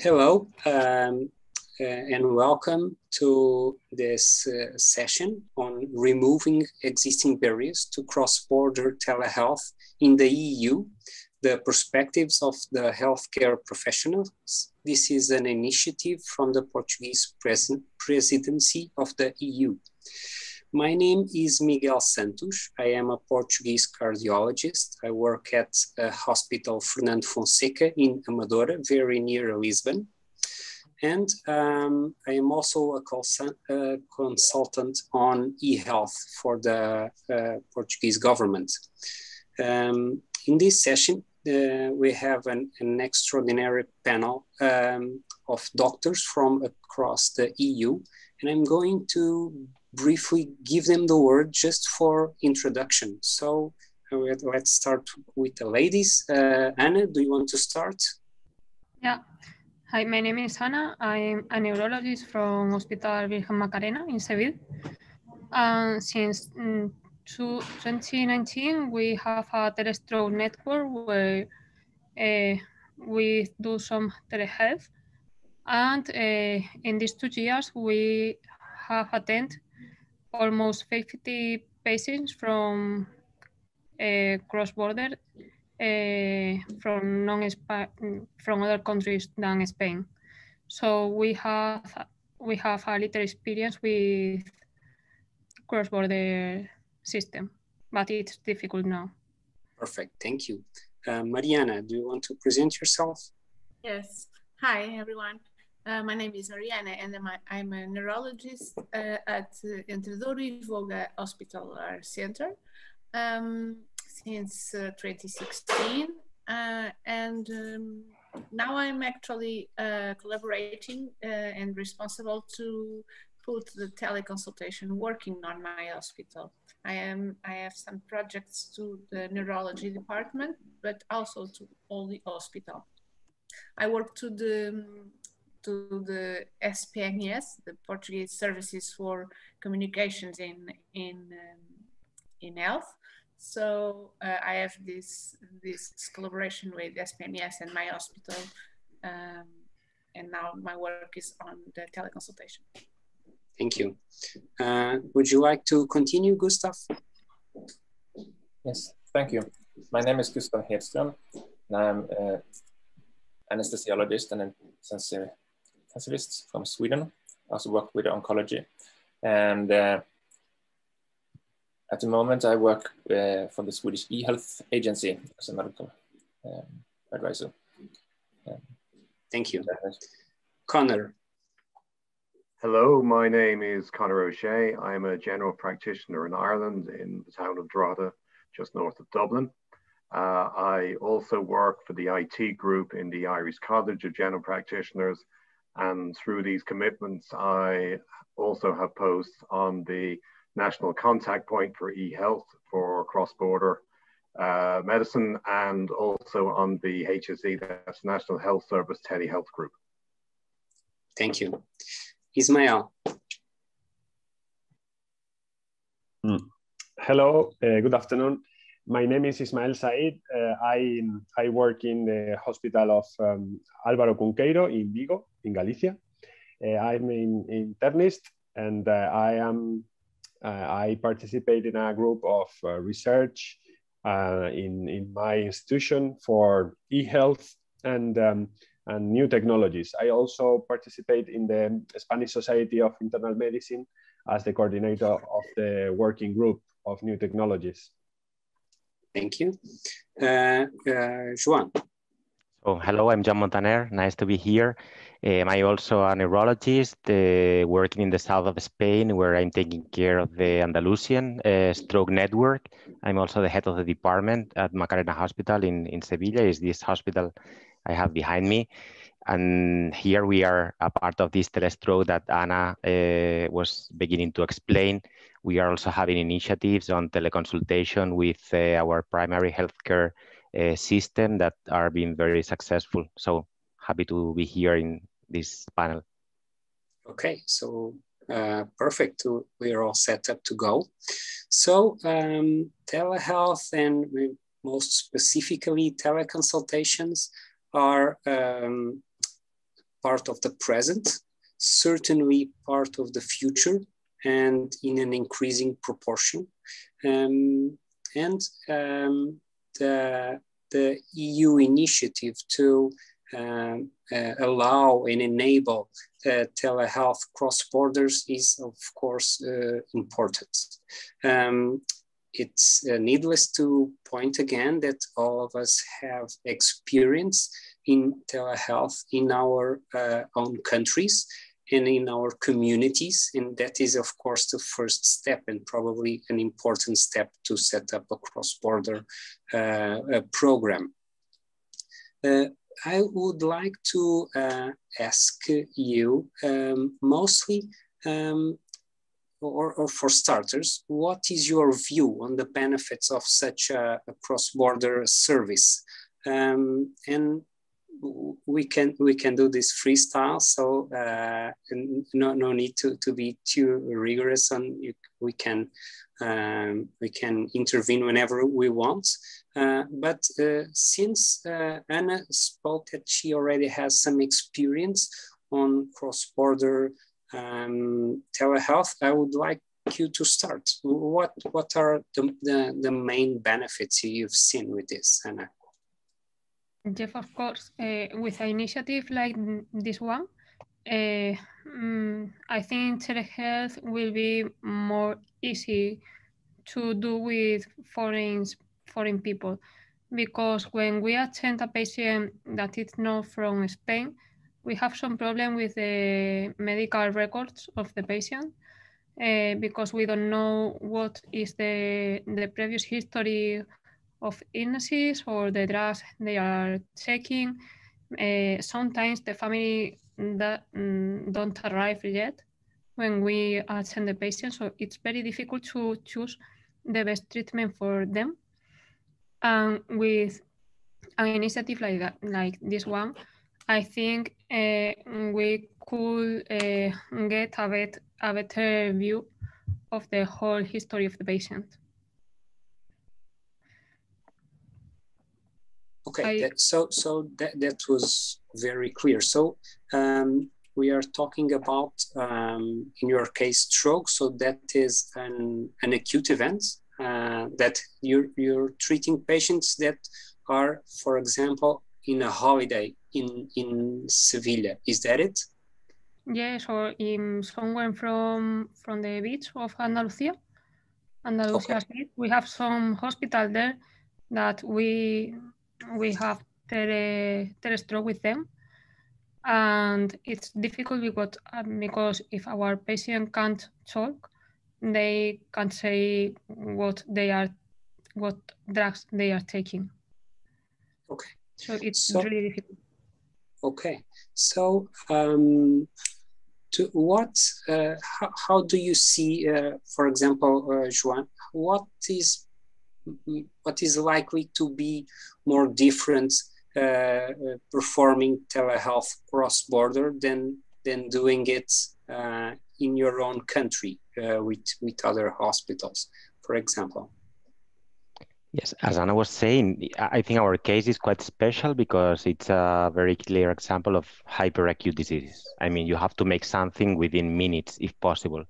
Hello, and welcome to this session on removing existing barriers to cross-border telehealth in the EU, the perspectives of the healthcare professionals. This is an initiative from the Portuguese Presidency of the EU. My name is Miguel Santos. I am a Portuguese cardiologist. I work at Hospital Fernando Fonseca in Amadora, very near Lisbon. And I am also a consultant on eHealth for the Portuguese government. In this session, we have an extraordinary panel of doctors from across the EU, and I'm going to briefly give them the word just for introduction. So let's start with the ladies. Anna, do you want to start? Yeah. Hi, my name is Anna. I'm a neurologist from Hospitalar Virgen Macarena in Seville. Since 2019, we have a telestroke network where we do some telehealth. And in these 2 years, we have attended almost 50 patients from cross-border from other countries than Spain. So we have a little experience with cross-border system, but it's difficult now. Perfect, thank you. Mariana, do you want to present yourself? Yes. Hi, everyone. My name is Mariana, and I'm a neurologist at Entre, Douro, Vouga Hospitalar Centro since 2016. Now I'm actually collaborating and responsible to put the teleconsultation working on my hospital. I have some projects to the neurology department, but also to all the hospital. I work to the SPMS, the Portuguese Services for Communications in Health. So I have this collaboration with SPMS and my hospital, and now my work is on the teleconsultation. Thank you. Would you like to continue, Gustaf? Yes, thank you. My name is Gustaf Hedström, and I'm an anesthesiologist and a intensivist from Sweden. I also work with oncology, and at the moment I work for the Swedish eHealth agency as a medical advisor. Thank you. Conor. Hello, my name is Conor O'Shea. I'm a general practitioner in Ireland in the town of Drogheda, just north of Dublin. I also work for the IT group in the Irish College of General Practitioners, and through these commitments I also have posts on the National Contact Point for eHealth for cross-border medicine, and also on the HSE, that's National Health Service Telehealth Group. Thank you. Ismael. Hello, good afternoon. My name is Ismael Said. I work in the hospital of Álvaro Cunqueiro in Vigo, in Galicia. I'm an internist, and I participate in a group of research in my institution for eHealth and new technologies. I also participate in the Spanish Society of Internal Medicine as the coordinator of the working group of new technologies. Thank you. Joan. Oh, hello, I'm Joan Montaner. Nice to be here. I'm also a neurologist working in the south of Spain, where I'm taking care of the Andalusian stroke network. I'm also the head of the department at Macarena Hospital in Seville. Is this hospital I have behind me. And here we are a part of this telestroke that Anna was beginning to explain. We are also having initiatives on teleconsultation with our primary healthcare system that are being very successful. So happy to be here in this panel. Okay, so perfect. We are all set up to go. So telehealth, and most specifically teleconsultations, are part of the present, certainly part of the future, and in an increasing proportion. The EU initiative to allow and enable telehealth cross borders is, of course, important. It's needless to point again that all of us have experience in telehealth in our own countries and in our communities. And that is, of course, the first step and probably an important step to set up a cross-border program. I would like to ask you mostly, or for starters, what is your view on the benefits of such a cross-border service? And we can do this freestyle, so no need to be too rigorous. We can intervene whenever we want. But since Anna spoke that she already has some experience on cross-border telehealth, I would like you to start. What are the main benefits you've seen with this, Anna? Jeff, of course, with an initiative like this one, I think telehealth will be more easy to do with foreign people, because when we attend a patient that is not from Spain, we have some problem with the medical records of the patient, because we don't know what is the previous history of illnesses or the drugs they are taking. Sometimes the family that don't arrive yet when we attend the patient, so it's very difficult to choose the best treatment for them. And with an initiative like that, like this one, I think we could get a better view of the whole history of the patient. Okay, that was very clear. So we are talking about, in your case, stroke. So that is an acute event that you're treating patients that are, for example, in a holiday in Seville. Is that it? Yes, or in somewhere from the beach of Andalusia. Okay. We have some hospital there that we have telestroke with them, and it's difficult because if our patient can't talk, they can't say what drugs they are taking. Okay. So it's really difficult. Okay. So how do you see, for example, Joan, what is likely to be more different performing telehealth cross-border than doing it in your own country with other hospitals, for example? Yes, as Anna was saying, I think our case is quite special because it's a very clear example of hyperacute diseases. I mean, you have to make something within minutes if possible.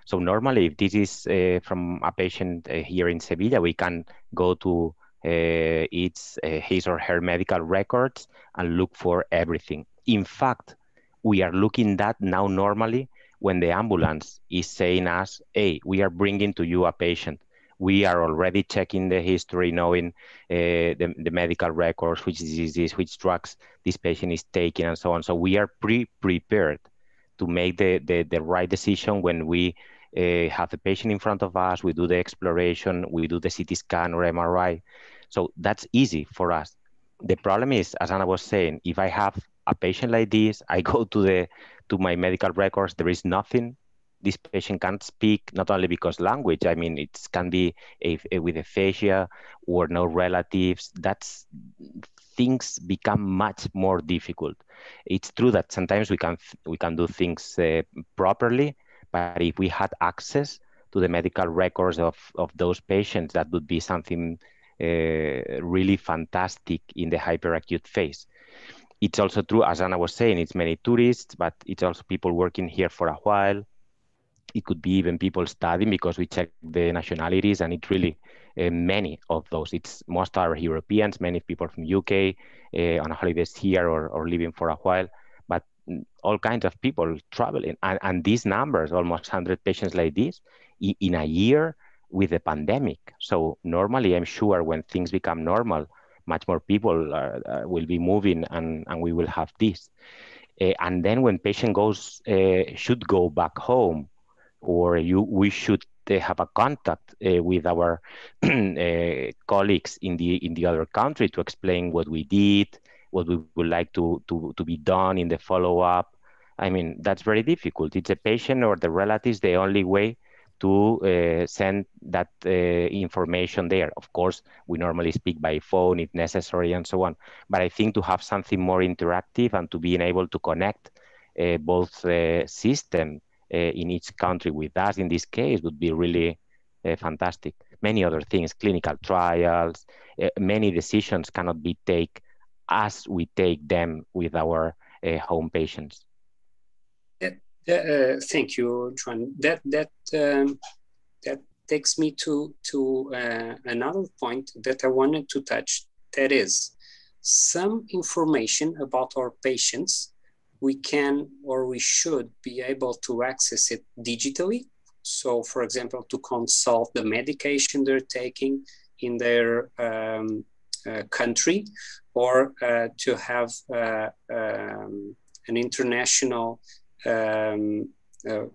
So normally, if this is from a patient here in Seville, we can go to his or her medical records and look for everything. In fact, we are looking that now normally when the ambulance is saying us, hey, we are bringing to you a patient. We are already checking the history, knowing the medical records, which diseases, which drugs this patient is taking, and so on. So we are prepared to make the right decision when we have the patient in front of us, we do the exploration, we do the CT scan or MRI. So that's easy for us. The problem is, as Anna was saying, if I have a patient like this, I go to my medical records, there is nothing. This patient can't speak, not only because language, I mean, it can be with aphasia or no relatives. Things become much more difficult. It's true that sometimes we can do things properly, but if we had access to the medical records of those patients, that would be something really fantastic in the hyperacute phase. it's also true, as Anna was saying, it's many tourists, but it's also people working here for a while. It could be even people studying, because we check the nationalities, and it's really many of those. It's most are Europeans, many people from UK on holidays here or living for a while, but all kinds of people traveling. And these numbers, almost 100 patients like this, in a year with the pandemic. So normally, I'm sure when things become normal, much more people will be moving, and we will have this. And then when patient should go back home, or we should have a contact with our colleagues in the other country to explain what we did, what we would like to be done in the follow-up. I mean, that's very difficult. It's a patient or the relatives the only way to send that information there. Of course, we normally speak by phone if necessary and so on. But I think to have something more interactive and to being able to connect both systems in each country with us in this case would be really fantastic. Many other things, clinical trials, many decisions cannot be taken as we take them with our home patients. Thank you, Joan. That takes me to another point that I wanted to touch. That is, some information about our patients, we can or we should be able to access it digitally. So, for example, to consult the medication they're taking in their country, or to have an international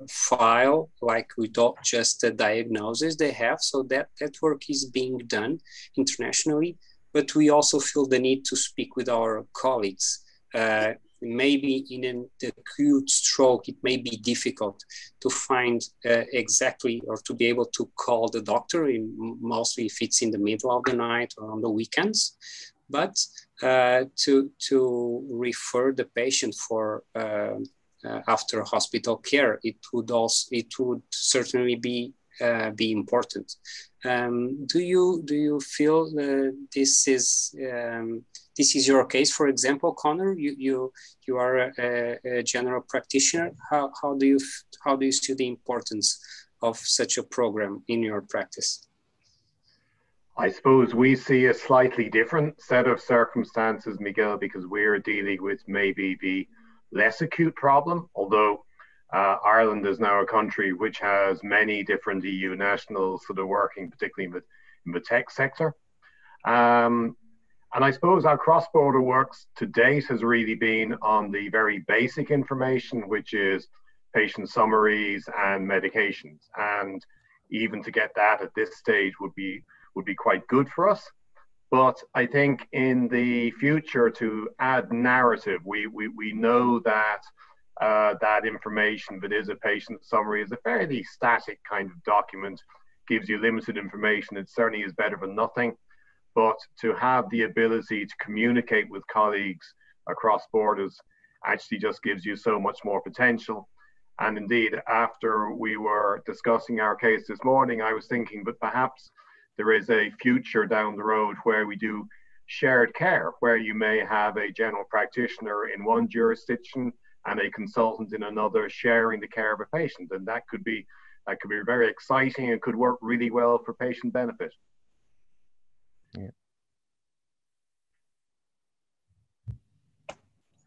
file, like without just the diagnosis they have. So that work is being done internationally, but we also feel the need to speak with our colleagues. Maybe in an acute stroke, it may be difficult to find exactly, or to be able to call the doctor, mostly if it's in the middle of the night or on the weekends, but to refer the patient for after hospital care, it would certainly be important. Do you feel this is your case? For example, Conor, you are a general practitioner. How do you see the importance of such a program in your practice? I suppose we see a slightly different set of circumstances, Miguel, because we're dealing with maybe the less acute problem, although Ireland is now a country which has many different EU nationals that are working particularly in the tech sector. And I suppose our cross-border works to date has really been on the very basic information, which is patient summaries and medications. And even to get that at this stage would be quite good for us. But I think in the future, to add narrative, we know that that information that is a patient summary is a fairly static kind of document, gives you limited information. It certainly is better than nothing. But to have the ability to communicate with colleagues across borders actually just gives you so much more potential. And indeed, after we were discussing our case this morning, I was thinking, but perhaps there is a future down the road where we do shared care, where you may have a general practitioner in one jurisdiction and a consultant in another sharing the care of a patient. And that could be very exciting and could work really well for patient benefit. Yeah.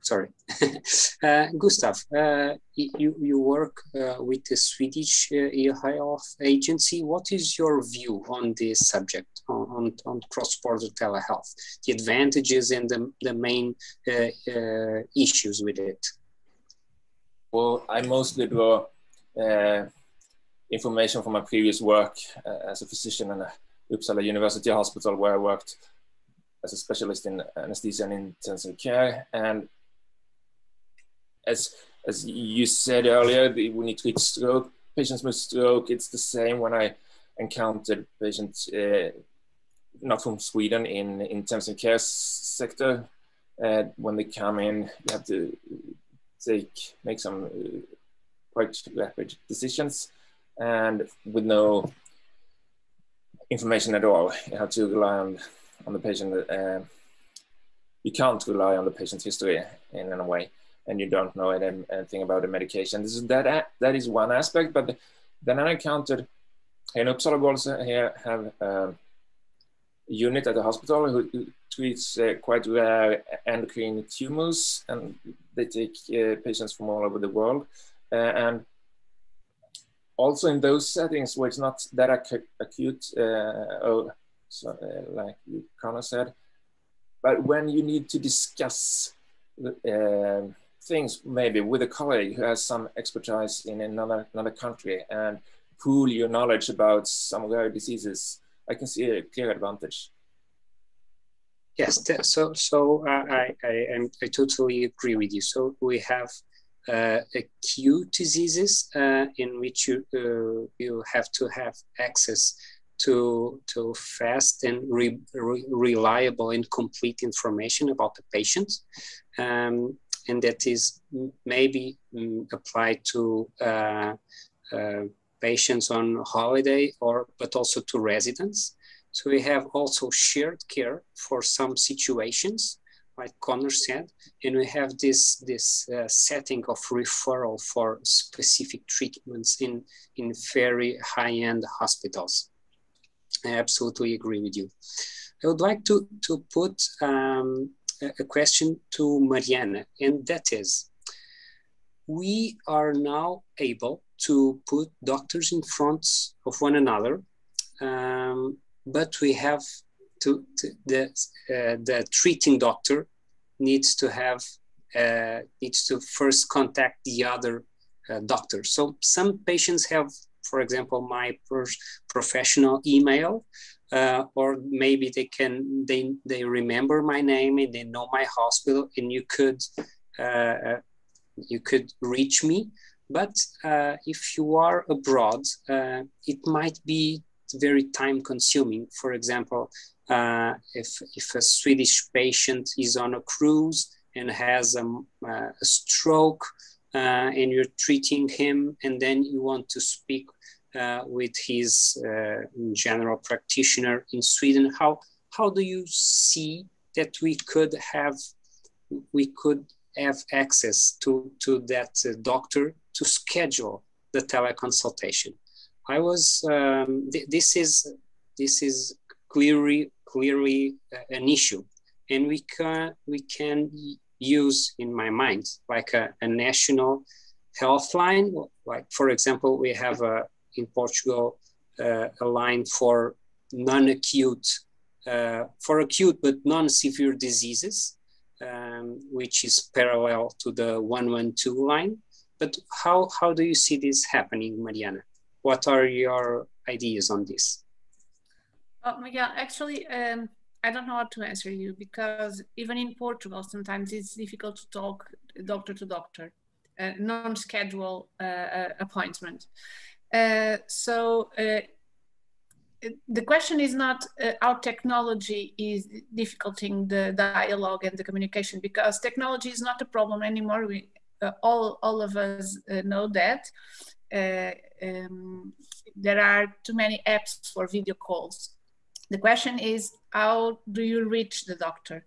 Sorry. Gustaf, you work with the Swedish eHealth agency. What is your view on this subject, on cross-border telehealth, the advantages and the main issues with it? Well, I mostly draw information from my previous work as a physician in Uppsala University Hospital, where I worked as a specialist in anesthesia and intensive care. And as you said earlier, when you treat stroke, patients with stroke, it's the same when I encountered patients not from Sweden in intensive care sector. When they come in, you have to make some quite rapid decisions, and with no information at all. You have to rely on the patient you can't rely on the patient's history in a way, and you don't know anything about the medication. That is one aspect, but then I encountered in Uppsala also here have a unit at the hospital who treats quite rare endocrine tumors, and they take patients from all over the world. And also in those settings where it's not that acute, like Conor said, but when you need to discuss things maybe with a colleague who has some expertise in another country and pool your knowledge about some rare diseases, I can see a clear advantage. Yes, so I totally agree with you. So we have acute diseases in which you have to have access to fast and reliable and complete information about the patient, and that is maybe applied to patients on holiday, but also to residents. So we have also shared care for some situations, like Conor said, and we have this setting of referral for specific treatments in very high-end hospitals. I absolutely agree with you. I would like to put a question to Mariana, and that is, we are now able to put doctors in front of one another, but we have the treating doctor needs to first contact the other doctor. So some patients have, for example, my professional email, or maybe they remember my name and they know my hospital, and you could reach me. But if you are abroad, it might be very time consuming. For example, if a Swedish patient is on a cruise and has a stroke, and you're treating him, and then you want to speak with his general practitioner in Sweden, how do you see that we could have access to that doctor to schedule the teleconsultation? This is clearly an issue, and we can use, in my mind, like a national health line. Like, for example, we have in Portugal a line for non-acute, for acute but non-severe diseases, which is parallel to the 112 line. But how do you see this happening, Mariana? What are your ideas on this? Miguel, actually, I don't know how to answer you, because even in Portugal, sometimes it's difficult to talk doctor to doctor, non-schedule appointment. So the question is not how technology is dificulting the dialogue and the communication, because technology is not a problem anymore. We all of us know that. There are too many apps for video calls. The question is, how do you reach the doctor,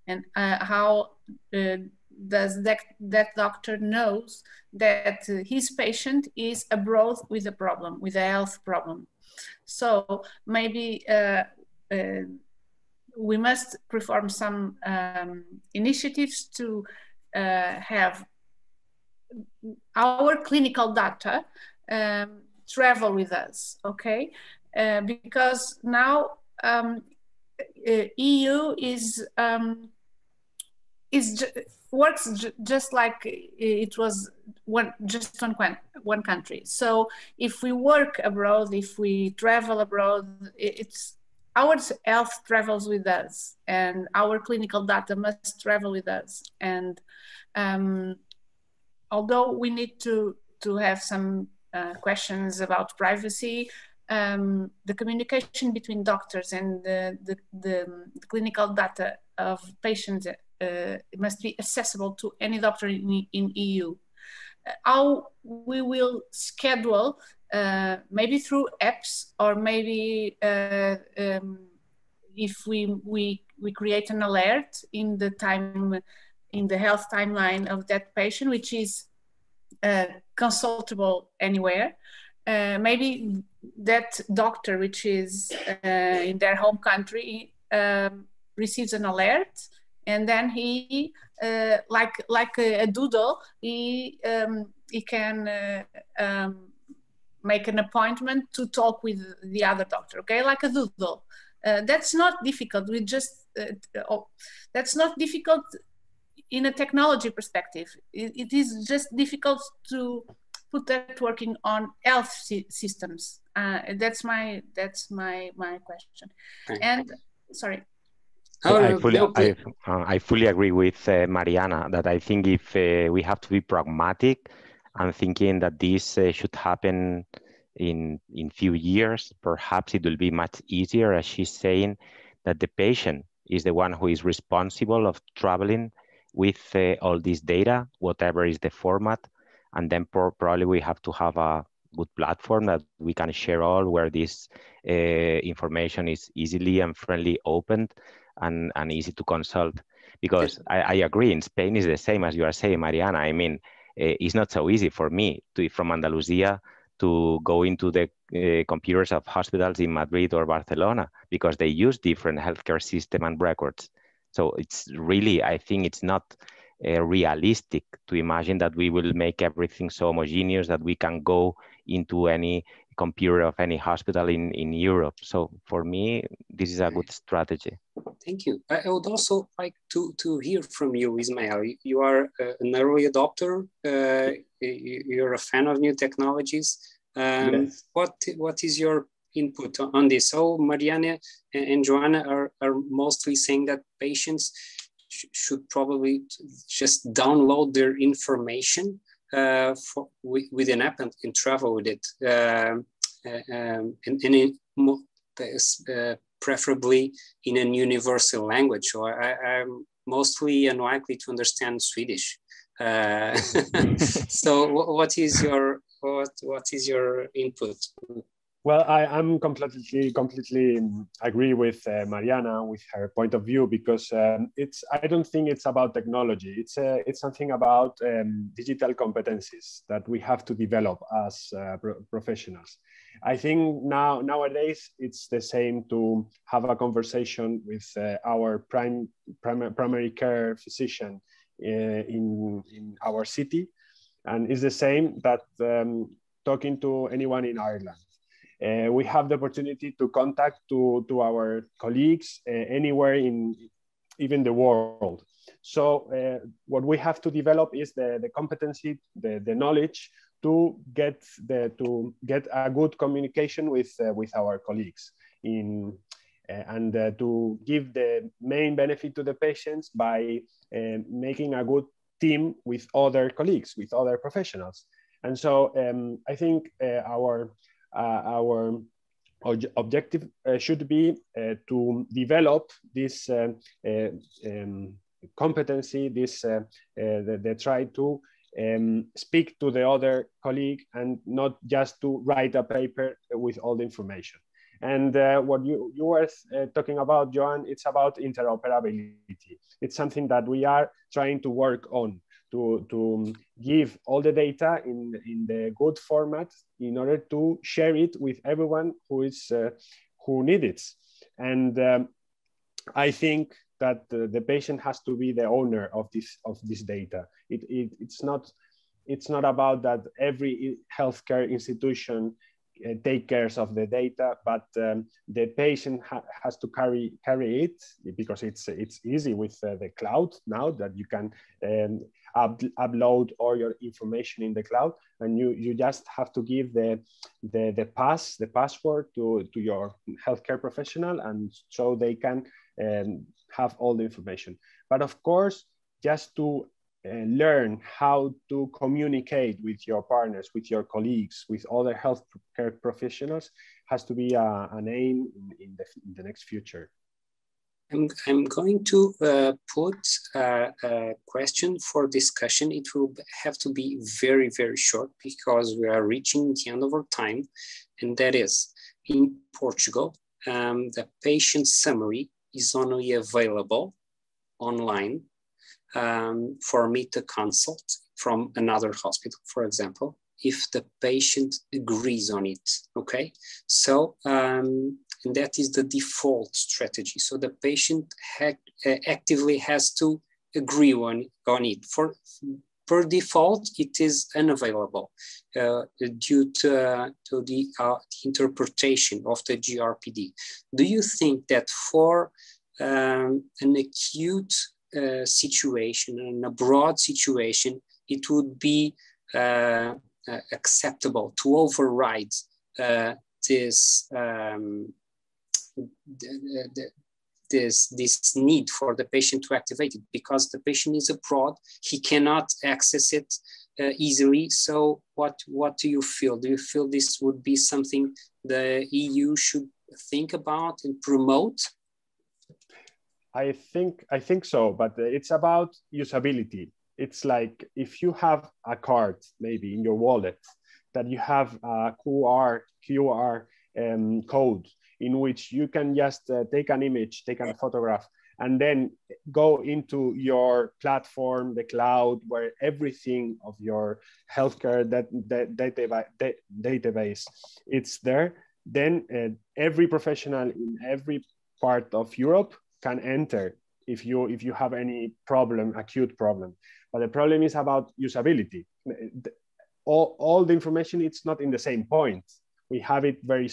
and how does that doctor knows that his patient is abroad with a problem, with a health problem? So maybe we must perform some initiatives to have our clinical data travel with us, okay? Because now EU works just like it was just on one country. So if we work abroad, if we travel abroad, it's our health travels with us, and our clinical data must travel with us. And although we need to have some questions about privacy, the communication between doctors and the clinical data of patients must be accessible to any doctor in EU. How we will schedule, maybe through apps, or maybe if we create an alert in the health timeline of that patient, which is consultable anywhere, maybe that doctor, which is in their home country, receives an alert, and then he, like a doodle, he can make an appointment to talk with the other doctor, okay, like a doodle. That's not difficult. We just, that's not difficult in a technology perspective. It is just difficult to put that working on health systems. That's my question. And sorry. I fully agree with Mariana that I think if we have to be pragmatic and thinking that this should happen in few years, perhaps it will be much easier, as she's saying, that the patient is the one who is responsible of traveling with all this data, whatever is the format, and then probably we have to have a good platform that we can share all, where this information is easily and friendly opened and easy to consult. Because I agree, in Spain is the same as you are saying, Mariana. I mean, it's not so easy for me from Andalusia to go into the computers of hospitals in Madrid or Barcelona, because they use different healthcare system and records. So it's really, I think it's not realistic to imagine that we will make everything so homogeneous that we can go into any computer of any hospital in Europe. So for me, this is a good strategy. Thank you. I would also like to hear from you, Ismael. You are an early adopter. You're a fan of new technologies. Yes. What is your input on this? So Mariana and Joan are mostly saying that patients should probably just download their information with an app and travel with it, preferably in a universal language. So I'm mostly unlikely to understand Swedish. So what is your input? Well, I'm completely agree with Mariana, with her point of view, because I don't think it's about technology. It's something about digital competencies that we have to develop as professionals. I think nowadays it's the same to have a conversation with our primary care physician in our city, and it's the same that talking to anyone in Ireland. We have the opportunity to contact to our colleagues anywhere in even the world. So what we have to develop is the competency, the knowledge to get a good communication with our colleagues and to give the main benefit to the patients by making a good team with other colleagues, with other professionals. And so I think our objective should be to develop this competency, they try to speak to the other colleague and not just to write a paper with all the information. And what you were talking about, Joan, it's about interoperability. It's something that we are trying to work on, to give all the data in the good format in order to share it with everyone who needs it. And I think that the patient has to be the owner of this data. It's not about that every healthcare institution take care of the data, but the patient has to carry it, because it's easy with the cloud now that you can upload all your information in the cloud, and you just have to give the password to your healthcare professional, and so they can have all the information. But of course, just to learn how to communicate with your partners, with your colleagues, with other healthcare professionals has to be an aim in the next future. I'm going to put a question for discussion. It will have to be very, very short because we are reaching the end of our time. And that is, in Portugal, the patient summary is only available online for me to consult from another hospital, for example, if the patient agrees on it, okay? So, and that is the default strategy. So the patient actively has to agree on it. Per default, it is unavailable due to the interpretation of the GRPD. Do you think that for an acute situation, in a broad situation, it would be acceptable to override this need for the patient to activate it, because the patient is abroad, he cannot access it easily? So what do you feel? Do you feel this would be something the EU should think about and promote? I think so, but it's about usability. It's like if you have a card maybe in your wallet that you have a QR code in which you can just take an image, take a photograph, and then go into your platform, the cloud, where everything of your healthcare database, it's there. Then every professional in every part of Europe can enter if you have any problem, acute problem. But the problem is about usability. All the information, it's not in the same point. We have it very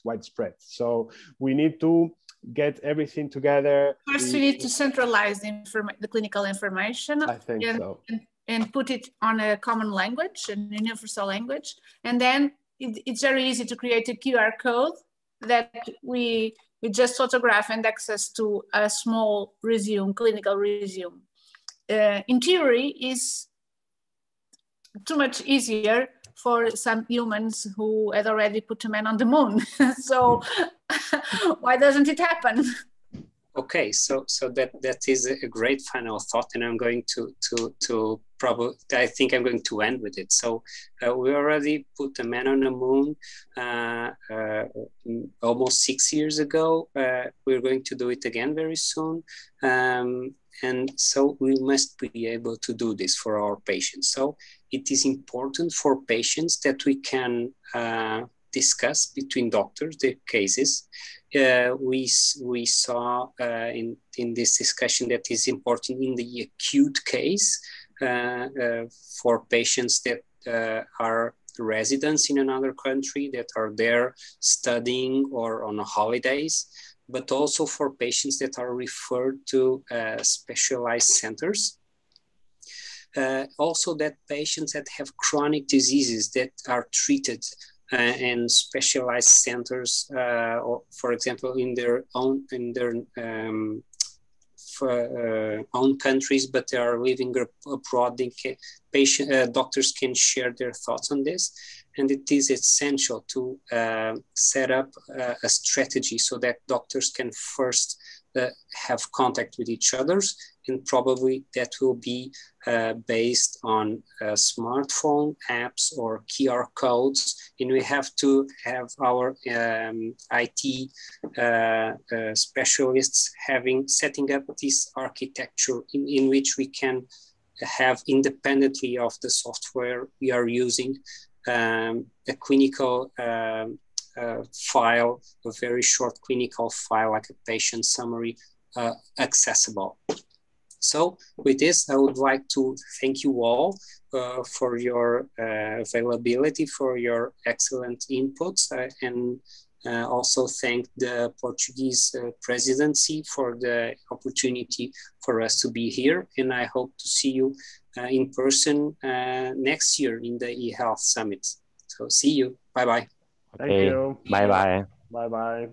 widespread. So we need to get everything together. First, we need to centralize the clinical information. I think so. And put it on a common language, a universal language. And then it's very easy to create a QR code that we just photograph and access to a small clinical resume. In theory, is too much easier for some humans who had already put a man on the moon. So why doesn't it happen? Okay, so that is a great final thought, and I'm going to probably, I think I'm going to end with it. So we already put a man on the moon almost 6 years ago. We're going to do it again very soon. And so we must be able to do this for our patients. So it is important for patients that we can discuss between doctors the cases. We saw in this discussion that is important in the acute case for patients that are residents in another country, that are there studying or on holidays, but also for patients that are referred to specialized centers. Also that patients that have chronic diseases that are treated in specialized centers, or for example, in their own own countries, but they are living abroad. Doctors can share their thoughts on this, and it is essential to set up a strategy so that doctors can first have contact with each other, and probably that will be based on smartphone apps or QR codes. And we have to have our IT specialists setting up this architecture in which we can have, independently of the software we are using, a clinical file, a very short clinical file, like a patient summary, accessible. So with this, I would like to thank you all for your availability, for your excellent inputs, and also thank the Portuguese presidency for the opportunity for us to be here. And I hope to see you in person next year in the eHealth Summit. So see you. Bye-bye. Thank you. Bye-bye. Bye-bye.